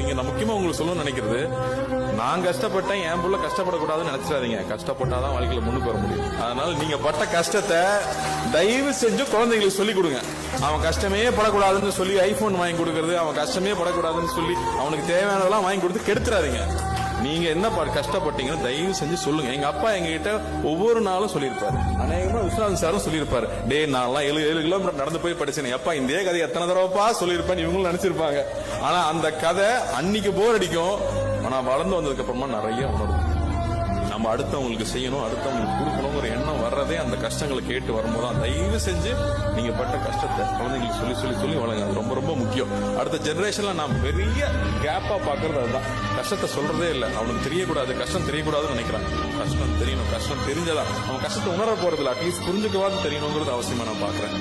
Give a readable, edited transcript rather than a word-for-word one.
இங்க நான் முக்கியமா உங்களுக்கு சொல்லணும்னு நினைக்கிறது, நான் கஷ்டப்பட்டேன், என் புள்ள கஷ்டப்படக்கூடாதுன்னு நினைச்சிடாதீங்க. கஷ்டப்பட்டாதான் வாழ்க்கையில முன்னுக்கு வர முடியும். அதனால நீங்க பட்ட கஷ்டத்தை தயவு செஞ்சு குழந்தைங்களுக்கு சொல்லிக் கொடுங்க. அவன் கஷ்டமே படக்கூடாதுன்னு சொல்லி ஐபோன் வாங்கி கொடுக்கறது, அவன் கஷ்டமே படக்கூடாதுன்னு சொல்லி அவனுக்கு தேவையானதெல்லாம் வாங்கி கொடுத்து கெடுத்துறாதீங்க. நீங்க என்ன கஷ்டப்பட்டீங்கன்னு தயவு செஞ்சு சொல்லுங்க. எங்க அப்பா எங்ககிட்ட ஒவ்வொரு நாளும் சொல்லியிருப்பாரு, அநேகமா விஸ்வநாதன் சாரும் சொல்லியிருப்பாரு, டே நான்லாம் 7 கிலோமீட்டர் நடந்து போய் படிச்சேன், அப்பா இந்த கதை எத்தனை தடவைப்பா சொல்லியிருப்பேன் இவங்களும் நினைச்சிருப்பாங்க. ஆனா அந்த கதை அன்னைக்கு போர் அடிக்கும், ஆனா வளர்ந்து வந்ததுக்கு அப்புறமா நிறைய உணரும். நம்ம அடுத்தவங்களுக்கு செய்யணும், அடுத்தவங்களுக்கு கொடுக்கணுங்கிற எண்ணம் வர்றதே அந்த கஷ்டங்களை கேட்டு வரும்போது தயவு செஞ்சு நீங்க பட்ட கஷ்டத்தை குழந்தைங்களுக்கு சொல்லி சொல்லி சொல்லி வளங்க. அது ரொம்ப ரொம்ப முக்கியம். அடுத்த ஜெனரேஷன்ல நான் பெரிய கேப்பா பாக்குறது அதுதான். கஷ்டத்தை சொல்றதே இல்லை, அவனுக்கு தெரியக்கூடாது, கஷ்டம் தெரியக்கூடாதுன்னு நினைக்கிறான். கஷ்டம் தெரியணும், கஷ்டம் தெரிஞ்சதான் அவன் கஷ்டத்தை உணர போறது இல்லை, அட்லீஸ்ட் புரிஞ்சுக்கவாது தெரியணுங்கிறது அவசியமா நான் பாக்குறேன்.